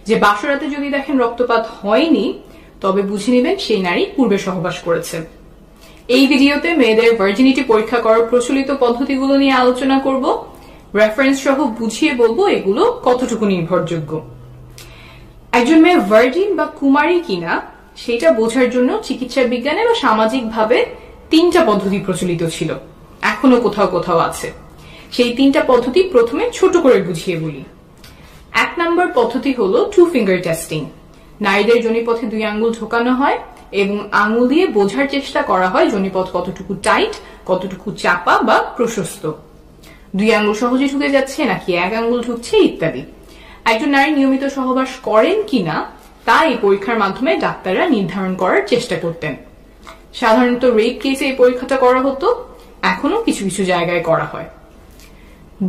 যে বাসরাতে যদি দেখেন রক্তপাত হয়নি তবে বুঝে নেবেন সেই নারী পূর্বে সহবাস করেছে। এই ভিডিওতে মেয়েদের ভার্জিনিটি পরীক্ষা করার প্রচলিত পদ্ধতিগুলো নিয়ে আলোচনা করব, রেফারেন্স সহ বুঝিয়ে বলবো এগুলো কতটুকু নির্ভরযোগ্য। একজন মেয়ে ভার্জিন বা কুমারী কিনা সেটা বোঝার জন্য চিকিৎসা বিজ্ঞানে বা সামাজিকভাবে 3টা পদ্ধতি প্রচলিত ছিল, এখনো কোথাও কোথাও আছে। সেই 3টা পদ্ধতি প্রথমে ছোট করে বুঝিয়ে বলি। 1 নম্বর পদ্ধতি হলো 2 ফিঙ্গার টেস্টিং। নারীদের যোনিপথে 2 আঙ্গুল ঢোকানো হয় এবং আঙ্গুল দিয়ে বোঝার চেষ্টা করা হয় যোনিপথ কতটুকু টাইট, কতটুকু চাপা বা প্রশস্ত, 2 আঙ্গুল সহজে ঢুকে যাচ্ছে নাকি 1 আঙ্গুল ঢুকছে ইত্যাদি। একজন নারী নিয়মিত সহবাস করেন কিনা তা এই পরীক্ষার মাধ্যমে ডাক্তাররা নির্ধারণ করার চেষ্টা করতেন। সাধারণত রেপ কেসে এই পরীক্ষাটা করা হতো, এখনো কিছু কিছু জায়গায় করা হয়।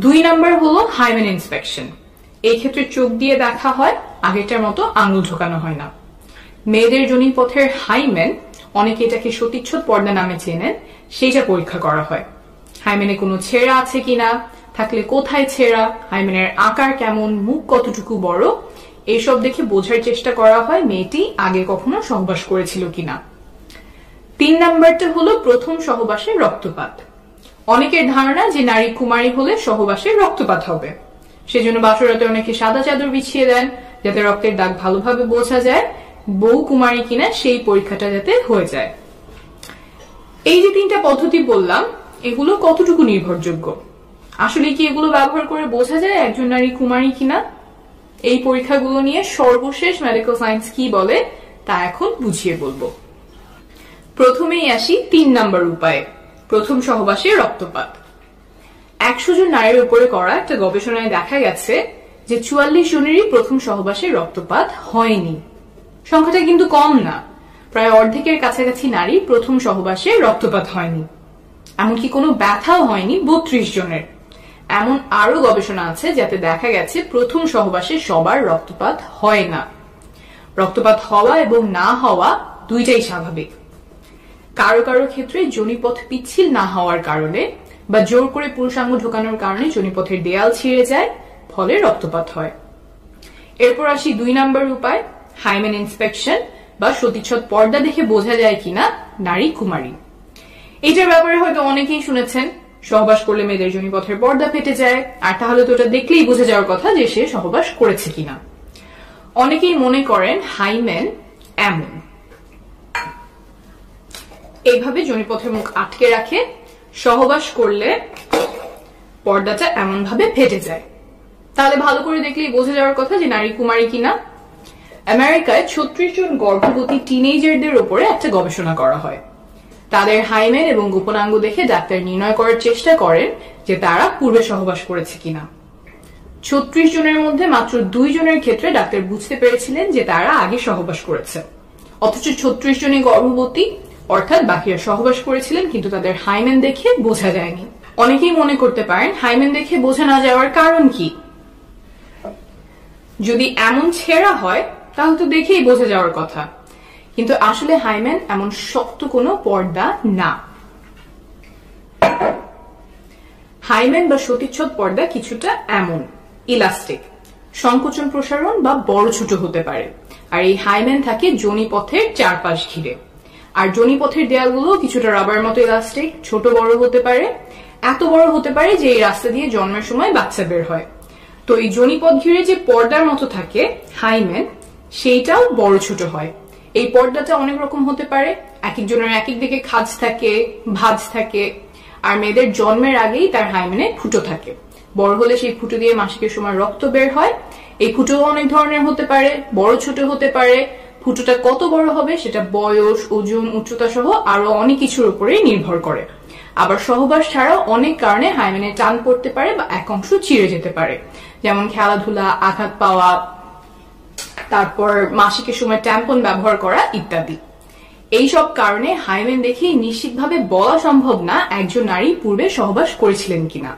2 নম্বর হলো হাইমেন ইন্সপেকশন। এই ক্ষেত্রে চোখ দিয়ে দেখা হয়, আগেরটার মতো আঙ্গুল ঢোকানো হয় না। মেয়েদের যোনিপথের হাইমেন, অনেকে এটাকে সতীচ্ছদ পর্দা নামে চেনেন, সেইটা পরীক্ষা করা হয়। হাইমেনে কোনো ছেঁড়া আছে কিনা, থাকলে কোথায় ছেঁড়া, হাইমেনের আকার কেমন, মুখ কতটুকু বড়, এইসব দেখে বোঝার চেষ্টা করা হয় মেয়েটি আগে কখনো সহবাস করেছিল কিনা। 3 নম্বরটা হলো প্রথম সহবাসের রক্তপাত। অনেকের ধারণা যে নারী কুমারী হলে সহবাসে রক্তপাত হবে, সেজন্য বাসরাতে অনেকে সাদা চাদর বিছিয়ে দেন যাতে রক্তের দাগ ভালোভাবে বোঝা যায় বউ কুমারী কিনা সেই পরীক্ষাটা যাতে হয়ে যায়। এই যে 3টা পদ্ধতি বললাম এগুলো কতটুকু নির্ভরযোগ্য, আসলে কি এগুলো ব্যবহার করে বোঝা যায় একজন নারী কুমারী কিনা? এই পরীক্ষাগুলো নিয়ে সর্বশেষ মেডিকেল সায়েন্স কি বলে তা এখন বুঝিয়ে বলবো। প্রথমেই আসি 3 নম্বর উপায়ে, প্রথম সহবাসে রক্তপাত। 100 জন নারীর উপরে করা একটা গবেষণায় দেখা গেছে যে 44 জনেরই প্রথম সহবাসে রক্তপাত হয়নি। সংখ্যাটা কিন্তু কম না, প্রায় অর্ধেকের কাছাকাছি নারী প্রথম সহবাসে রক্তপাত হয়নি। এমনকি কোনো ব্যথাও হয়নি 32 জনের। এমন আরো গবেষণা আছে যাতে দেখা গেছে প্রথম সহবাসে সবার রক্তপাত হয় না। রক্তপাত হওয়া এবং না হওয়া দুইটাই স্বাভাবিক। কারো কারো ক্ষেত্রে যোনিপথ পিচ্ছিল না হওয়ার কারণে বা জোর করে পুরুষাঙ্গ ঢোকানোর কারণে যোনিপথের দেয়াল ছিঁড়ে যায়, ফলে রক্তপাত হয়। এরপর আসি 2 নম্বর উপায়, হাইমেন ইন্সপেকশন বা সতীচ্ছদ পর্দা দেখে বোঝা যায় কিনা নারী কুমারী। এইটার ব্যাপারে হয়তো অনেকেই শুনেছেন, সহবাস করলে মেয়েদের যোনিপথের পর্দা ফেটে যায়, আর তাহলে তো ওটা দেখলেই বোঝা যাওয়ার কথা যে সে সহবাস করেছে কিনা। অনেকেই মনে করেন হাইমেন এমন, এইভাবে যোনিপথের মুখ আটকে রাখে, সহবাস করলে পর্দাটা এমন ভাবে ফেটে যায়, তাহলে ভালো করে দেখলেই বোঝা যাওয়ার কথা যে নারী কুমারী কিনা। আমেরিকায় 36 জন গর্ভবতী টিনেজারদের উপরে একটা গবেষণা করা হয়। তাদের হাইমেন এবং গোপনাঙ্গ দেখে ডাক্তার নির্ণয় করার চেষ্টা করেন যে তারা পূর্বে সহবাস করেছে কিনা। 36 জনের মধ্যে মাত্র 2 জনের ক্ষেত্রে ডাক্তার বুঝতে পেরেছিলেন যে তারা আগে সহবাস করেছে, অথচ 36 জনই গর্ভবতী, অর্থাৎ বাকিরা সহবাস করেছিলেন কিন্তু তাদের হাইমেন দেখে বোঝা যায়নি। অনেকেই মনে করতে পারেন হাইমেন দেখে বোঝা না যাওয়ার কারণ কি? যদি এমন ছেঁড়া হয় তাহলে তো দেখেই বোঝা যাওয়ার কথা, কিন্তু আসলে হাইমেন এমন শক্ত কোনো পর্দা না। হাইমেন বা সতীচ্ছদ পর্দা কিছুটা এমন ইলাস্টিক, সংকোচন প্রসারণ বা বড় ছোট হতে পারে, আর এই হাইমেন থাকে যোনিপথের চারপাশ ঘিরে। আর যোনিপথের দেয়ালগুলো কিছুটা রাবার মতো ইলাস্টিক, ছোট বড় হতে পারে, এত বড় হতে পারে যে এই রাস্তা দিয়ে জন্মের সময় বাচ্চা বের হয়। তো এই যোনিপথ ঘিরে যে পর্দার মতো থাকে হাইমেন, সেইটাও বড় ছোট হয়। এই পর্দাটা অনেক রকম হতে পারে, এক একজনের এক এক দিকে খাঁজ থাকে, ভাঁজ থাকে, আর মেয়েদের জন্মের আগেই তার হাইমেনে ফুটো থাকে। বড় হলে সেই ফুটো দিয়ে মাসিকের সময় রক্ত বের হয়। এই ফুটো অনেক ধরনের হতে পারে, বড় ছোট হতে পারে। ফুটোটা কত বড় হবে সেটা বয়স, ওজন, উচ্চতা সহ আরো অনেক কিছুর উপরে নির্ভর করে। আবার সহবাস ছাড়াও অনেক কারণে হাইমেনে টান পড়তে পারে বা এক অংশ চিড়ে যেতে পারে, যেমন খেলাধুলা, আঘাত পাওয়া, তারপর মাসিকের সময় ট্যাম্পন ব্যবহার করা ইত্যাদি। এইসব কারণে হাইমেন দেখেই নিশ্চিতভাবে বলা সম্ভব না একজন নারী পূর্বে সহবাস করেছিলেন কিনা।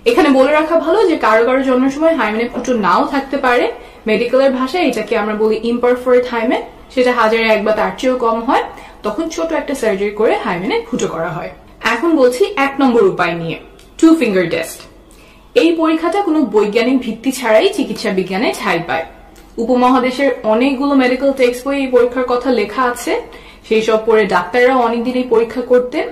এখানে বলে রাখা ভালো যে কারো কারো জন্মের সময় হাইমেনে ফুটো নাও থাকতে পারে। মেডিকেলের ভাষায় এটাকে আমরা বলি ইমপারফেক্ট হাইমেন, সেটা 1000-এ 1 বা তার চেয়েও কম হয়, তখন ছোট একটা সার্জারি করে হাইমেনে ফুটো করা হয়। এখন বলছি 1 নম্বর উপায় নিয়ে, 2 ফিঙ্গার টেস্ট। এই পরীক্ষাটা কোনো বৈজ্ঞানিক ভিত্তি ছাড়াই চিকিৎসা বিজ্ঞানে ঠাঁই পায়। উপমহাদেশের অনেকগুলো মেডিকেল টেক্সট বই এই পরীক্ষার কথা লেখা আছে। সেই সব পড়ে ডাক্তাররা অনেকদিন এই পরীক্ষা করতেন।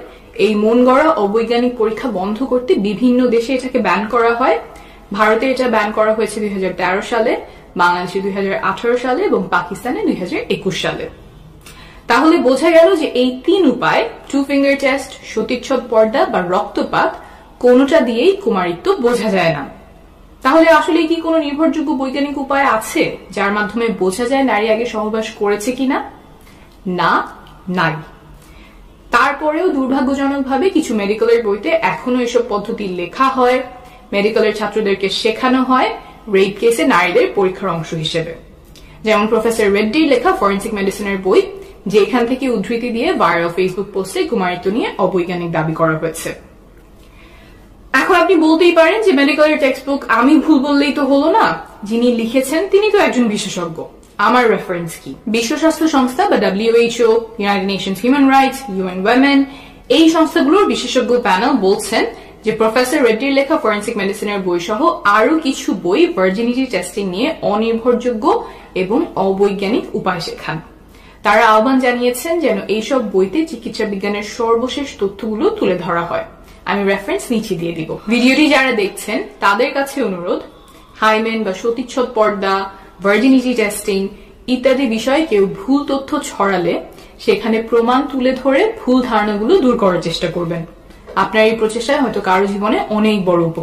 এই মন গড়া অবৈজ্ঞানিক পরীক্ষা বন্ধ করতে বিভিন্ন দেশে এটাকে ব্যান করা হয়। ভারতে এটা ব্যান করা হয়েছে 2013 সালে, বাংলাদেশে 2018 সালে এবং পাকিস্তানে 2021 সালে। তাহলে বোঝা গেল যে এই 3 উপায়, 2 ফিঙ্গার টেস্ট, সতীচ্ছদ পর্দা বা রক্তপাত, কোনোটা দিয়েই কুমারিত্ব বোঝা যায় না। তাহলে আসলে কি কোনো নির্ভরযোগ্য বৈজ্ঞানিক উপায় আছে যার মাধ্যমে বোঝা যায় নারী আগে সহবাস করেছে কিনা? না, নাই। তারপরেও দুর্ভাগ্যজনকভাবে কিছু মেডিকেলের বইতে এখনো এসব পদ্ধতি লেখা হয়, মেডিকেলের ছাত্রদেরকে শেখানো হয় রেপ কেসে নারীদের পরীক্ষার অংশ হিসেবে। যেমন প্রফেসর রেড্ডির লেখা ফরেন্সিক মেডিসিনের বই, যেখান থেকে উদ্ধৃতি দিয়ে ভাইরাল ফেসবুক পোস্টে কুমারিত্ব নিয়ে অবৈজ্ঞানিক দাবি করা হয়েছে। এখন আপনি বলতেই পারেন যে মেডিকেলের টেক্সট বুক আমি ভুল বললেই তো হলো না, যিনি লিখেছেন তিনি তো একজন বিশেষজ্ঞ, আমার রেফারেন্স কি? বিশ্ব স্বাস্থ্য সংস্থা বা WHO, United Nations human rights, UN Women, এই সংস্থাগুলোর বিশেষজ্ঞ প্যানেল বলছেন যে প্রফেসর রেড্ডির লেখা ফরেন্সিক মেডিসিনের বই সহ আরো কিছু বই ভার্জিনিটি টেস্টিং নিয়ে অনির্ভরযোগ্য এবং অবৈজ্ঞানিক উপায় শেখান। তারা আহ্বান জানিয়েছেন যেন এইসব বইতে চিকিৎসা বিজ্ঞানের সর্বশেষ তথ্যগুলো তুলে ধরা হয়। আমি রেফারেন্স নিচে দিয়ে দিব। ভিডিওটি যারা দেখছেন তাদের কাছে অনুরোধ, হাইমেন বা সতীচ্ছদ পর্দা, ভার্জিনিটি টেস্টিং ইত্যাদি বিষয়ে কেউ ভুল তথ্য ছড়ালে সেখানে প্রমাণ তুলে ধরে ভুল ধারণাগুলো দূর করার চেষ্টা করবেন। আপনার এই প্রচেষ্টায় হয়তো কারো জীবনে অনেক বড় উপকার